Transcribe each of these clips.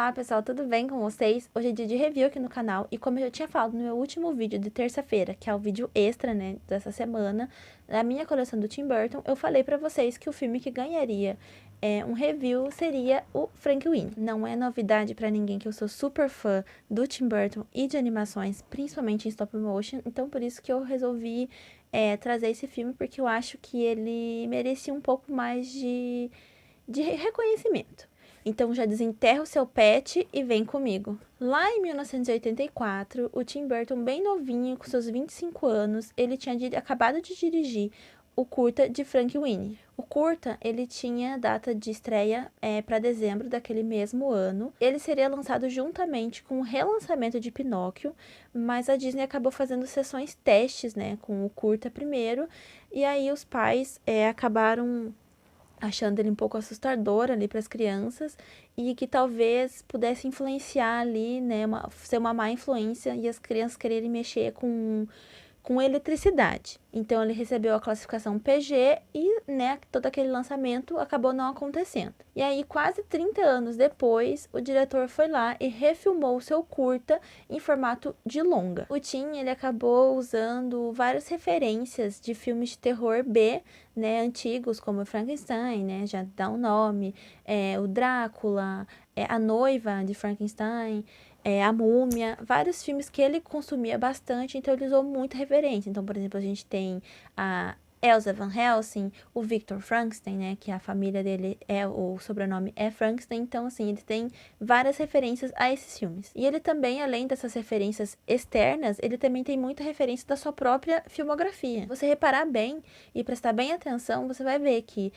Olá pessoal, tudo bem com vocês? Hoje é dia de review aqui no canal e como eu já tinha falado no meu último vídeo de terça-feira, que é o vídeo extra, né, dessa semana, da minha coleção do Tim Burton, eu falei pra vocês que o filme que ganharia um review seria o Frankenweenie. Não é novidade pra ninguém que eu sou super fã do Tim Burton e de animações, principalmente em stop motion, então por isso que eu resolvi trazer esse filme, porque eu acho que ele merecia um pouco mais de reconhecimento. Então já desenterra o seu pet e vem comigo. Lá em 1984, o Tim Burton, bem novinho, com seus 25 anos, ele tinha acabado de dirigir o curta de Frankenweenie. O curta, ele tinha data de estreia para dezembro daquele mesmo ano. Ele seria lançado juntamente com o relançamento de Pinóquio, mas a Disney acabou fazendo sessões testes, né, com o curta primeiro, e aí os pais acabaram achando ele um pouco assustador ali para as crianças e que talvez pudesse influenciar ali, né, ser uma má influência e as crianças quererem mexer com eletricidade. Então ele recebeu a classificação PG e, né, todo aquele lançamento acabou não acontecendo. E aí, quase 30 anos depois, o diretor foi lá e refilmou o seu curta em formato de longa. O Tim, ele acabou usando várias referências de filmes de terror B, né, antigos, como Frankenstein, né, já dá um nome, o Drácula, a noiva de Frankenstein, a Múmia, vários filmes que ele consumia bastante, então ele usou muita referência. Então, por exemplo, a gente tem a Elsa Van Helsing, o Victor Frankenstein, né, que a família dele o sobrenome é Frankenstein, então assim, ele tem várias referências a esses filmes. E ele também, além dessas referências externas, ele também tem muita referência da sua própria filmografia. Se você reparar bem e prestar bem atenção, você vai ver que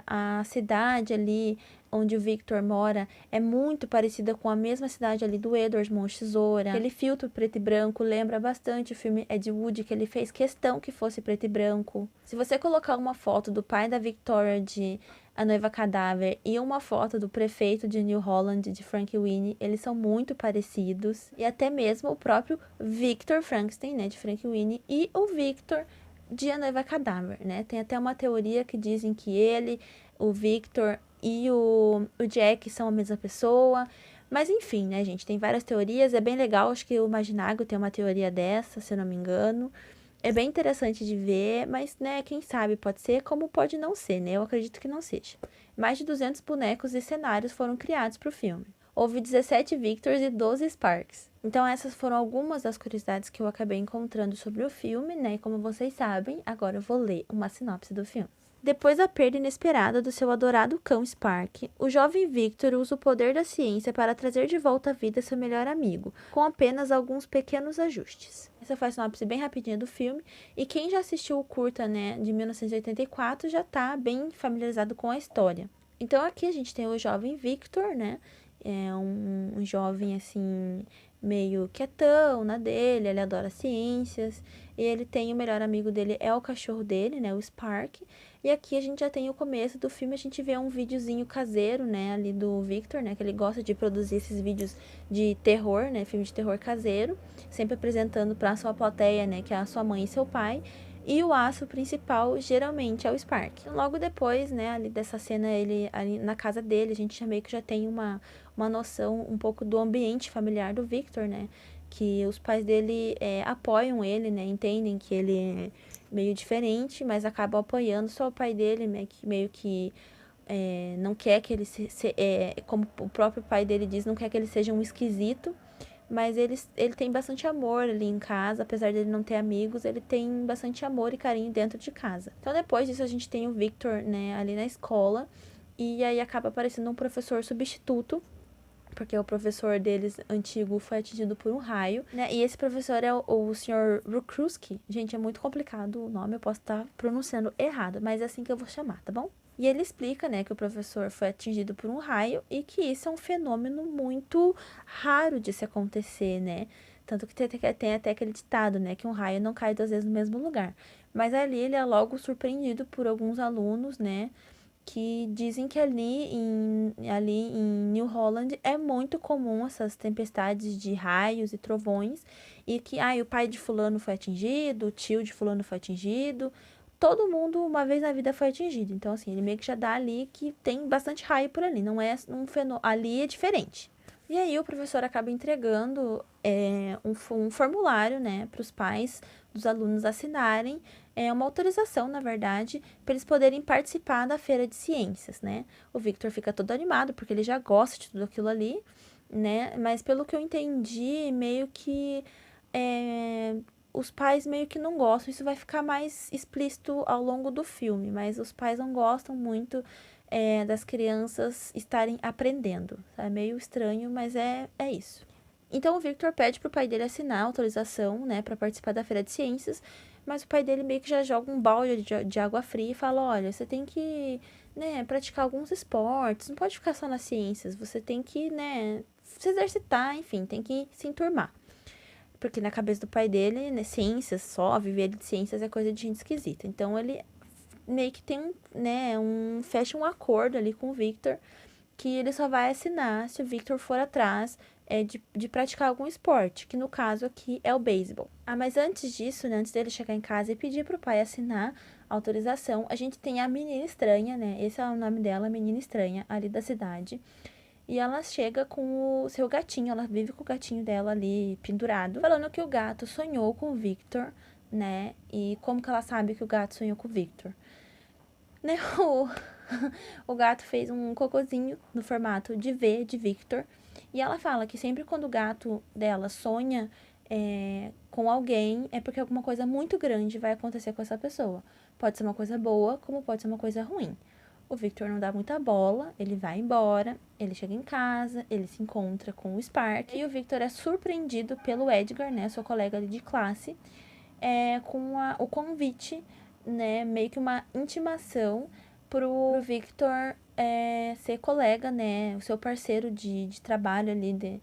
a cidade ali onde o Victor mora é muito parecida com a mesma cidade ali do Edward Mãos de Tesoura. Aquele filtro preto e branco lembra bastante o filme Ed Wood, que ele fez questão que fosse preto e branco. Se você colocar uma foto do pai da Victoria de A Noiva Cadáver e uma foto do prefeito de New Holland de Frankenweenie, eles são muito parecidos. E até mesmo o próprio Victor Frankenstein, né, de Frankenweenie, e o Victor de A Noiva Cadáver, né? Tem até uma teoria que dizem que ele, o Victor e o Jack são a mesma pessoa. Mas enfim, né, gente? Tem várias teorias. É bem legal. Acho que o Imaginago tem uma teoria dessa, se eu não me engano. É bem interessante de ver, mas, né, quem sabe pode ser como pode não ser, né? Eu acredito que não seja. Mais de 200 bonecos e cenários foram criados para o filme. Houve 17 Victors e 12 Sparks. Então essas foram algumas das curiosidades que eu acabei encontrando sobre o filme, né? E como vocês sabem, agora eu vou ler uma sinopse do filme. Depois da perda inesperada do seu adorado cão Spark, o jovem Victor usa o poder da ciência para trazer de volta à vida seu melhor amigo, com apenas alguns pequenos ajustes. Essa foi a sinopse bem rapidinha do filme, e quem já assistiu o curta, né, de 1984 já está bem familiarizado com a história. Então aqui a gente tem o jovem Victor, né, é um jovem assim meio quietão na dele, ele adora ciências, e ele tem o melhor amigo dele, é o cachorro dele, né, o Spark. E aqui a gente já tem o começo do filme, a gente vê um videozinho caseiro, né, ali do Victor, né, que ele gosta de produzir esses vídeos de terror, né, filme de terror caseiro, sempre apresentando para a sua plateia, né, que é a sua mãe e seu pai. E o aço principal, geralmente, é o Spark. Logo depois, né, ali dessa cena, ele ali na casa dele, a gente já meio que já tem uma noção um pouco do ambiente familiar do Victor, né, que os pais dele apoiam ele, né, entendem que ele é meio diferente, mas acabam apoiando só o pai dele, né, que meio que não quer que ele como o próprio pai dele diz, não quer que ele seja um esquisito. Mas ele tem bastante amor ali em casa, apesar dele não ter amigos, ele tem bastante amor e carinho dentro de casa. Então depois disso a gente tem o Victor, né, ali na escola, e aí acaba aparecendo um professor substituto, porque o professor deles antigo foi atingido por um raio, né, e esse professor é o Sr. Rukruski. Gente, é muito complicado o nome, eu posso estar pronunciando errado, mas é assim que eu vou chamar, tá bom? E ele explica, né, que o professor foi atingido por um raio e que isso é um fenômeno muito raro de se acontecer, né? Tanto que tem até aquele ditado, né, que um raio não cai duas vezes no mesmo lugar. Mas ali ele é logo surpreendido por alguns alunos, né, que dizem que ali em New Holland é muito comum essas tempestades de raios e trovões, e que o pai de fulano foi atingido, o tio de fulano foi atingido, todo mundo uma vez na vida foi atingido. Então assim, ele meio que já dá ali que tem bastante raio por ali, não é um fenômeno, ali é diferente. E aí o professor acaba entregando um formulário, né, para os pais dos alunos assinarem, uma autorização, na verdade, para eles poderem participar da feira de ciências, né? O Victor fica todo animado, porque ele já gosta de tudo aquilo ali, né? Mas pelo que eu entendi, meio que os pais meio que não gostam. Isso vai ficar mais explícito ao longo do filme, mas os pais não gostam muito das crianças estarem aprendendo. É meio estranho, mas é isso. Então o Victor pede pro pai dele assinar a autorização, né, para participar da feira de ciências, mas o pai dele meio que já joga um balde de água fria e fala: olha, você tem que, né, praticar alguns esportes, não pode ficar só nas ciências, você tem que, né, se exercitar, enfim, tem que se enturmar. Porque na cabeça do pai dele, né, ciências só, viver de ciências é coisa de gente esquisita. Então ele meio que tem, né, fecha um acordo ali com o Victor, que ele só vai assinar se o Victor for atrás de praticar algum esporte, que no caso aqui é o beisebol. Ah, mas antes disso, né, antes dele chegar em casa e pedir pro pai assinar a autorização, a gente tem a menina estranha, né, esse é o nome dela, menina estranha, ali da cidade. E ela chega com o seu gatinho, ela vive com o gatinho dela ali pendurado, falando que o gato sonhou com o Victor, né? E como que ela sabe que o gato sonhou com o Victor? Né? O gato fez um cocôzinho no formato de V, de Victor. E ela fala que sempre quando o gato dela sonha com alguém, é porque alguma coisa muito grande vai acontecer com essa pessoa. Pode ser uma coisa boa, como pode ser uma coisa ruim. O Victor não dá muita bola, ele vai embora, ele chega em casa, ele se encontra com o Spark. E o Victor é surpreendido pelo Edgar, né, seu colega ali de classe, com o convite, né, meio que uma intimação pro Victor ser colega, né, o seu parceiro de trabalho ali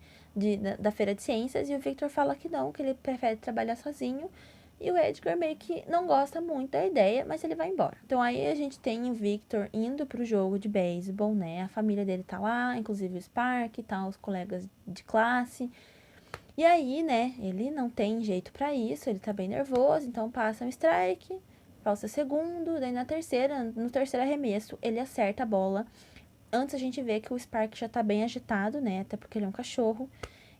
da Feira de Ciências. E o Victor fala que não, que ele prefere trabalhar sozinho. E o Edgar meio que não gosta muito da ideia, mas ele vai embora. Então aí a gente tem o Victor indo pro jogo de beisebol, né? A família dele tá lá, inclusive o Spark, tá, os colegas de classe. E aí, né, ele não tem jeito pra isso, ele tá bem nervoso, então passa um strike, passa segundo, daí no terceiro arremesso, ele acerta a bola. Antes a gente vê que o Spark já tá bem agitado, né, até porque ele é um cachorro.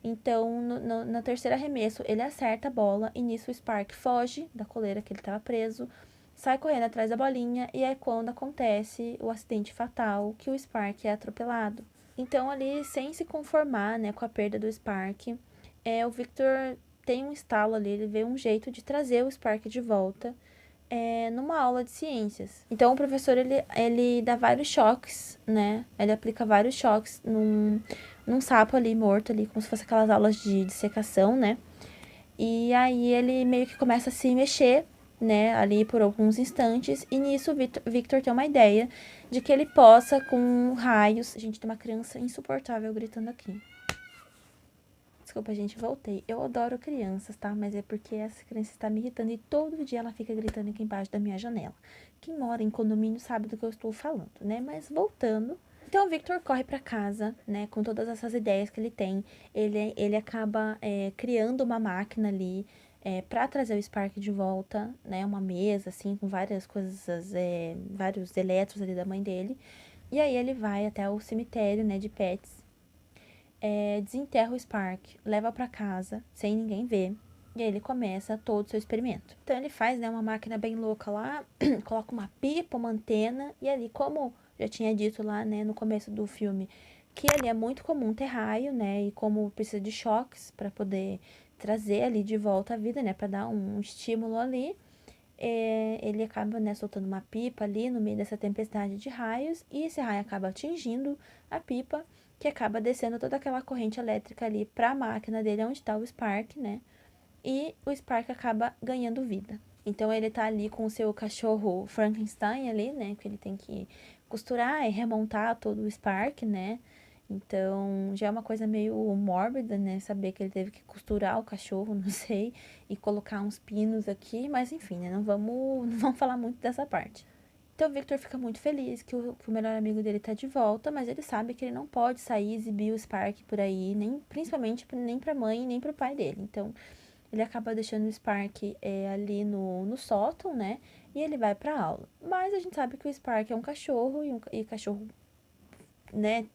Então, no terceiro arremesso, ele acerta a bola e nisso o Spark foge da coleira que ele estava preso, sai correndo atrás da bolinha e é quando acontece o acidente fatal que o Spark é atropelado. Então, ali, sem se conformar, né, com a perda do Spark, o Victor tem um estalo ali, ele vê um jeito de trazer o Spark de volta numa aula de ciências. Então, o professor, ele dá vários choques, né? Ele aplica vários choques num sapo ali, morto ali, como se fosse aquelas aulas de dissecação, né? E aí, ele meio que começa a se mexer, né? Ali por alguns instantes. E nisso, o Victor tem uma ideia de que ele possa, com raios... Gente, tem uma criança insuportável gritando aqui. Desculpa, gente, voltei. Eu adoro crianças, tá? Mas é porque essa criança está me irritando e todo dia ela fica gritando aqui embaixo da minha janela. Quem mora em condomínio sabe do que eu estou falando, né? Mas voltando. Então, o Victor corre para casa, né? Com todas essas ideias que ele tem. Ele acaba criando uma máquina ali para trazer o Spark de volta, né? Uma mesa, assim, com várias coisas, vários elétrons ali da mãe dele. E aí ele vai até o cemitério, né? De pets. Desenterra o Spark, leva para casa, sem ninguém ver. E aí ele começa todo o seu experimento. Então ele faz, né, uma máquina bem louca lá, coloca uma pipa, uma antena, e ali, como já tinha dito lá, né, no começo do filme, que ali é muito comum ter raio, né, e como precisa de choques para poder trazer ali de volta a vida, né, para dar um estímulo ali, ele acaba, né, soltando uma pipa ali no meio dessa tempestade de raios, e esse raio acaba atingindo a pipa, que acaba descendo toda aquela corrente elétrica ali para a máquina dele, onde está o Spark, né? E o Spark acaba ganhando vida. Então ele tá ali com o seu cachorro Frankenstein ali, né? Que ele tem que costurar e remontar todo o Spark, né? Então já é uma coisa meio mórbida, né? Saber que ele teve que costurar o cachorro, não sei, e colocar uns pinos aqui, mas enfim, né? Não vamos falar muito dessa parte. Então o Victor fica muito feliz que o melhor amigo dele tá de volta, mas ele sabe que ele não pode sair e exibir o Spark por aí, nem principalmente nem pra mãe nem pro pai dele. Então ele acaba deixando o Spark ali no sótão, né? E ele vai pra aula. Mas a gente sabe que o Spark é um cachorro e cachorro, né?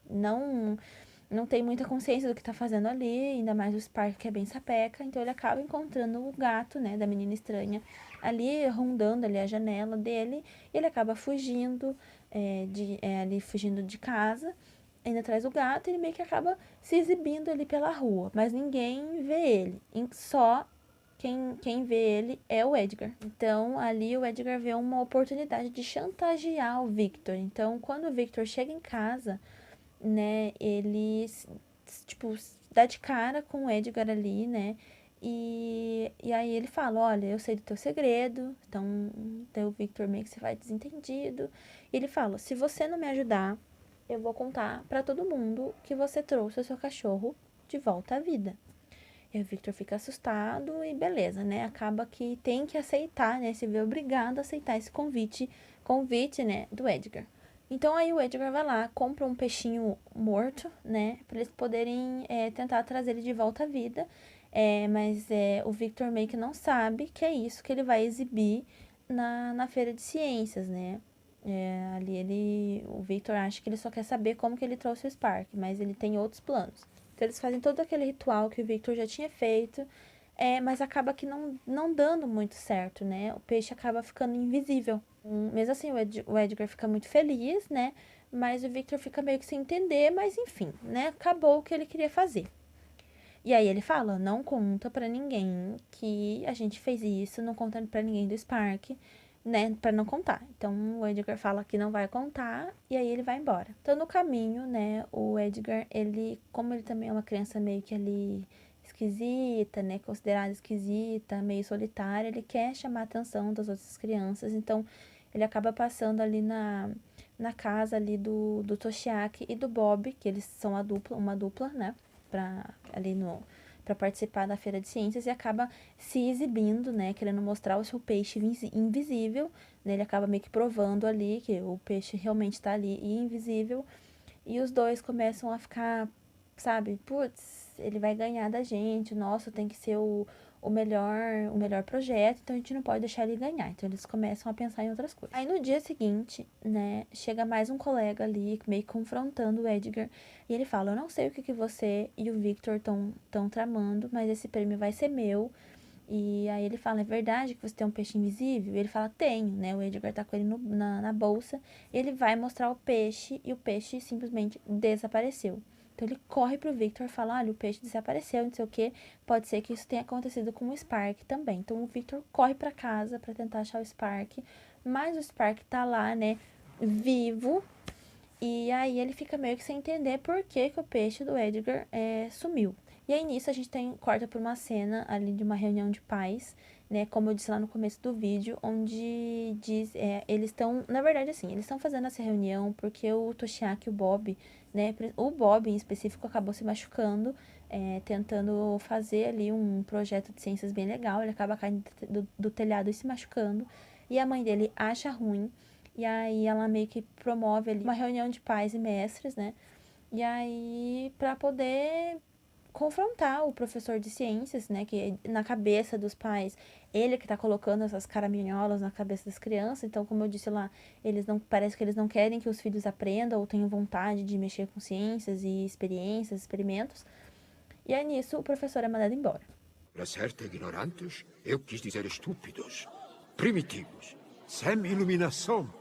não tem muita consciência do que tá fazendo ali, ainda mais o Spark que é bem sapeca, então ele acaba encontrando o gato, né, da menina estranha, ali rondando ali a janela dele, e ele acaba fugindo, ali fugindo de casa, indo atrás do gato, e ele meio que acaba se exibindo ali pela rua, mas ninguém vê ele, só quem vê ele é o Edgar. Então, ali o Edgar vê uma oportunidade de chantagear o Victor. Então, quando o Victor chega em casa, né, ele, tipo, dá de cara com o Edgar ali, né, e aí ele fala, olha, eu sei do teu segredo, então o Victor meio que se vai desentendido. E ele fala, se você não me ajudar, eu vou contar pra todo mundo que você trouxe o seu cachorro de volta à vida. E o Victor fica assustado e beleza, né? Acaba que tem que aceitar, né? Se vê obrigado a aceitar esse convite, né, do Edgar. Então aí o Edgar vai lá, compra um peixinho morto, né, para eles poderem tentar trazer ele de volta à vida. Mas o Victor meio que não sabe que é isso que ele vai exibir na feira de ciências, né? O Victor acha que ele só quer saber como que ele trouxe o Spark, mas ele tem outros planos. Então eles fazem todo aquele ritual que o Victor já tinha feito, mas acaba que não dando muito certo, né? O peixe acaba ficando invisível. Mesmo assim, o Edgar fica muito feliz, né? Mas o Victor fica meio que sem entender, mas enfim, né? Acabou o que ele queria fazer. E aí ele fala, não conta pra ninguém que a gente fez isso, não conta pra ninguém do Spark, né, pra não contar. Então o Edgar fala que não vai contar e aí ele vai embora. Então no caminho, né, o Edgar, como ele também é uma criança meio que ali esquisita, né, considerada esquisita, meio solitária, ele quer chamar a atenção das outras crianças, então ele acaba passando ali na casa ali do Toshiaki e do Bob, que eles são uma dupla, né, para participar da feira de ciências e acaba se exibindo, né, querendo mostrar o seu peixe invisível, né, ele acaba meio que provando ali que o peixe realmente está ali e invisível, e os dois começam a ficar, sabe, putz, ele vai ganhar da gente, nossa, tem que ser o melhor projeto, então a gente não pode deixar ele ganhar. Então eles começam a pensar em outras coisas. Aí no dia seguinte, né, chega mais um colega ali, meio que confrontando o Edgar, e ele fala, eu não sei o que você e o Victor estão tramando, mas esse prêmio vai ser meu. E aí ele fala, é verdade que você tem um peixe invisível? E ele fala, tenho, né? O Edgar tá com ele na bolsa. Ele vai mostrar o peixe e o peixe simplesmente desapareceu. Então ele corre pro Victor e fala, olha, o peixe desapareceu, não sei o que. Pode ser que isso tenha acontecido com o Spark também. Então o Victor corre pra casa pra tentar achar o Spark. Mas o Spark tá lá, né, vivo. E aí ele fica meio que sem entender por que o peixe do Edgar sumiu. E aí nisso a gente corta por uma cena ali de uma reunião de pais, né? Como eu disse lá no começo do vídeo, onde eles estão, na verdade assim, eles estão fazendo essa reunião porque o Toshiaki e o Bob, né? O Bob em específico acabou se machucando, tentando fazer ali um projeto de ciências bem legal, ele acaba caindo do telhado e se machucando, e a mãe dele acha ruim. E aí ela meio que promove ali uma reunião de pais e mestres, né? E aí para poder confrontar o professor de ciências, né, que na cabeça dos pais, ele que tá colocando essas caraminholas na cabeça das crianças. Então, como eu disse lá, parece que eles não querem que os filhos aprendam ou tenham vontade de mexer com ciências e experiências, experimentos. E aí nisso o professor é mandado embora. Para certo ignorantes, eu quis dizer estúpidos, primitivos, sem iluminação.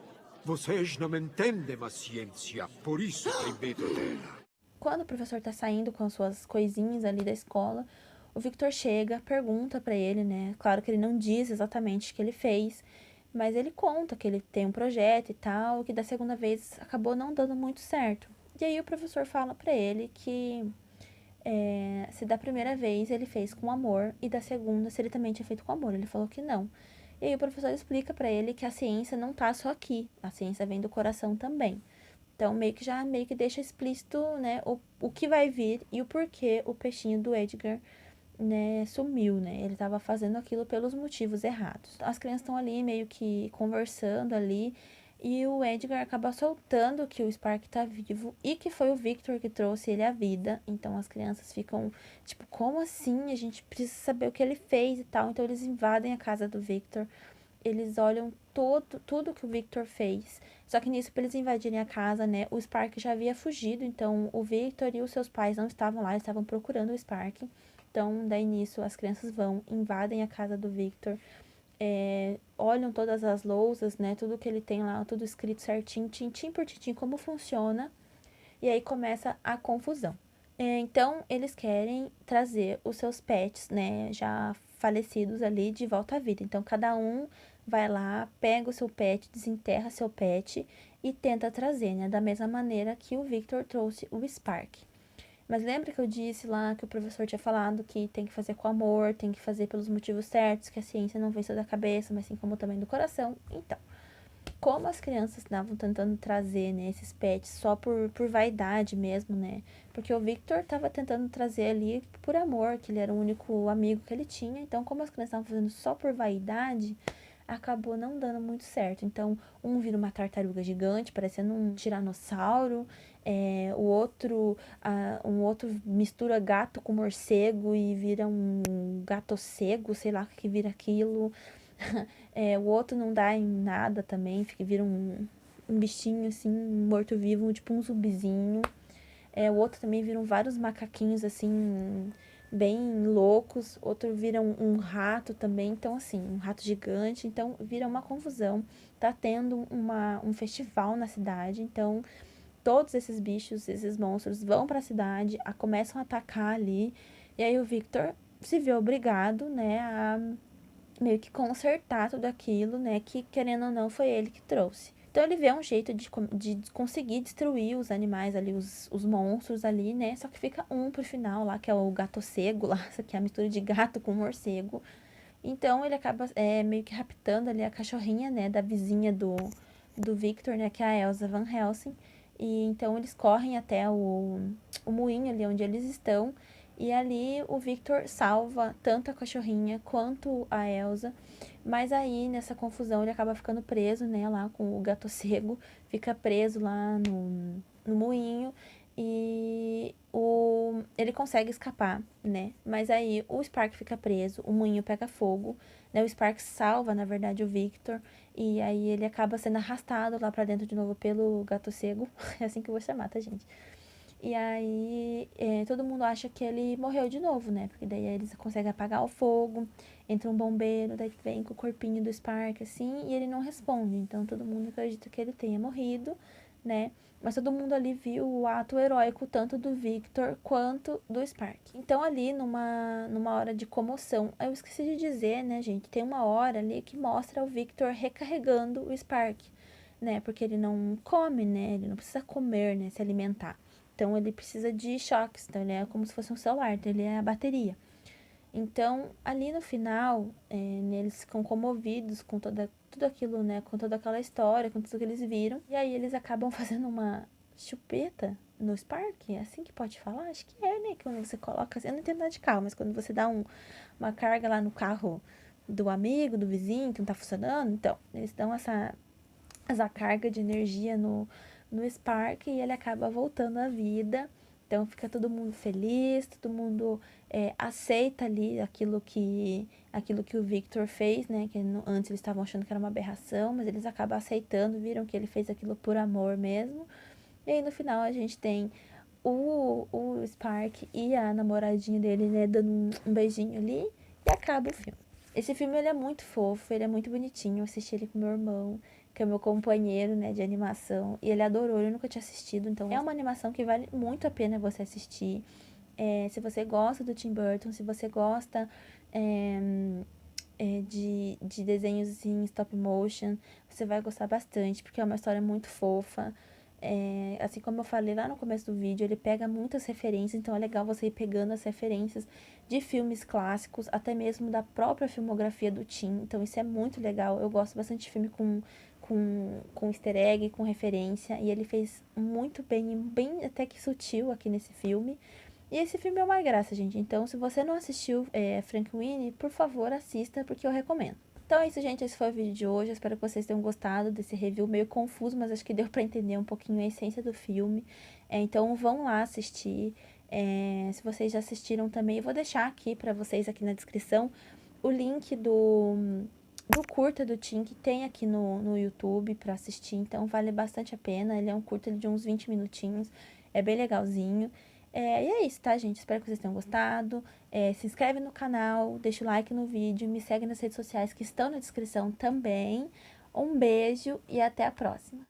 Vocês não entendem a ciência, por isso têm medo dela. Quando o professor tá saindo com as suas coisinhas ali da escola, o Victor chega, pergunta pra ele, né? Claro que ele não diz exatamente o que ele fez, mas ele conta que ele tem um projeto e tal, que da segunda vez acabou não dando muito certo. E aí o professor fala pra ele que se da primeira vez ele fez com amor e da segunda se ele também tinha feito com amor. Ele falou que não. E aí o professor explica pra ele que a ciência não tá só aqui, a ciência vem do coração também. Então, meio que deixa explícito, né, o que vai vir e o porquê o peixinho do Edgar, né, sumiu, né? Ele estava fazendo aquilo pelos motivos errados. As crianças estão ali meio que conversando ali e o Edgar acaba soltando que o Spark tá vivo e que foi o Victor que trouxe ele à vida. Então as crianças ficam tipo, como assim? A gente precisa saber o que ele fez e tal. Então eles invadem a casa do Victor eles olham tudo que o Victor fez. Só que nisso, pra eles invadirem a casa, né, o Spark já havia fugido, então o Victor e os seus pais não estavam lá, eles estavam procurando o Spark. Então, daí nisso, as crianças vão, invadem a casa do Victor, olham todas as lousas, né, tudo que ele tem lá, tudo escrito certinho, tintim por tintim, como funciona, e aí começa a confusão. Então, eles querem trazer os seus pets, né, já falecidos ali, de volta à vida. Então, cada um vai lá, pega o seu pet, desenterra seu pet e tenta trazer, né, da mesma maneira que o Victor trouxe o Spark. Mas lembra que eu disse lá que o professor tinha falado que tem que fazer com amor, tem que fazer pelos motivos certos, que a ciência não vem só da cabeça, mas sim como também do coração? Então, como as crianças estavam tentando trazer, né, esses pets só por vaidade mesmo, né? Porque o Victor estava tentando trazer ali por amor, que ele era o único amigo que ele tinha. Então, como as crianças estavam fazendo só por vaidade, acabou não dando muito certo. Então, um vira uma tartaruga gigante, parecendo um tiranossauro. Um outro mistura gato com morcego e vira um gatocego, sei lá o que vira aquilo. O outro não dá em nada também, vira um bichinho assim, morto-vivo, tipo um zumbizinho. O outro também viram vários macaquinhos assim, bem loucos. Outro vira um rato também, então assim, um rato gigante. Então vira uma confusão. Tá tendo um festival na cidade, então todos esses bichos, esses monstros vão pra cidade, começam a atacar ali. E aí o Victor se vê obrigado, né, a meio que consertar tudo aquilo, né, que querendo ou não foi ele que trouxe. Então ele vê um jeito de conseguir destruir os animais ali, os monstros ali, né, só que fica um pro final lá, que é o gatocego lá, que é a mistura de gato com morcego. Então ele acaba meio que raptando ali a cachorrinha, né, da vizinha do Victor, né, que é a Elsa Van Helsing. E então eles correm até o moinho ali onde eles estão. E ali o Victor salva tanto a cachorrinha quanto a Elsa. Mas aí, nessa confusão, ele acaba ficando preso, né, lá com o gatocego. Fica preso lá no moinho. E ele consegue escapar, né? Mas aí o Spark fica preso, o moinho pega fogo, né? O Spark salva, na verdade, o Victor. E aí ele acaba sendo arrastado lá pra dentro de novo pelo gatocego. É assim que eu vou chamar, tá, gente? E aí todo mundo acha que ele morreu de novo, né? Porque daí eles conseguem apagar o fogo, entra um bombeiro, daí vem com o corpinho do Spark, assim, e ele não responde. Então todo mundo acredita que ele tenha morrido, né? Mas todo mundo ali viu o ato heróico tanto do Victor quanto do Spark. Então ali, numa hora de comoção, eu esqueci de dizer, né, gente? Tem uma hora ali que mostra o Victor recarregando o Spark, né? Porque ele não come, né? Ele não precisa comer, né? Se alimentar. Então, ele precisa de choques. Então, ele é como se fosse um celular. Então, ele é a bateria. Então, ali no final, eles ficam comovidos com tudo aquilo, né? Com toda aquela história, com tudo que eles viram. E aí, eles acabam fazendo uma chupeta no Spark. É assim que pode falar? Acho que é, né? Que quando você coloca... Eu não entendo nada de carro, mas quando você dá uma carga lá no carro do amigo, do vizinho, que não tá funcionando. Então, eles dão essa carga de energia no Spark e ele acaba voltando à vida. Então fica todo mundo feliz, todo mundo aceita ali aquilo que o Victor fez, né? Que antes eles estavam achando que era uma aberração, mas eles acabam aceitando, viram que ele fez aquilo por amor mesmo. E aí no final a gente tem o Spark e a namoradinha dele, né, dando um beijinho ali e acaba o filme. Esse filme ele é muito fofo, ele é muito bonitinho. Eu assisti ele com meu irmão, que é meu companheiro, né, de animação, e ele adorou, eu nunca tinha assistido, então é uma animação que vale muito a pena você assistir. Se você gosta do Tim Burton, se você gosta de desenhos em stop motion, você vai gostar bastante, porque é uma história muito fofa. Assim como eu falei lá no começo do vídeo, ele pega muitas referências, então é legal você ir pegando as referências de filmes clássicos, até mesmo da própria filmografia do Tim, então isso é muito legal. Eu gosto bastante de filme com easter egg, com referência, e ele fez muito bem, bem até que sutil aqui nesse filme. E esse filme é uma graça, gente. Então, se você não assistiu Frankenweenie, por favor, assista, porque eu recomendo. Então é isso, gente. Esse foi o vídeo de hoje. Eu espero que vocês tenham gostado desse review meio confuso, mas acho que deu pra entender um pouquinho a essência do filme. Então, vão lá assistir. Se vocês já assistiram também, eu vou deixar aqui pra vocês aqui na descrição o link do curta do Tim, que tem aqui no YouTube pra assistir, então vale bastante a pena. Ele é um curta de uns 20 minutinhos, é bem legalzinho. E é isso, tá, gente? Espero que vocês tenham gostado. Se inscreve no canal, deixa o like no vídeo, me segue nas redes sociais que estão na descrição também. Um beijo e até a próxima!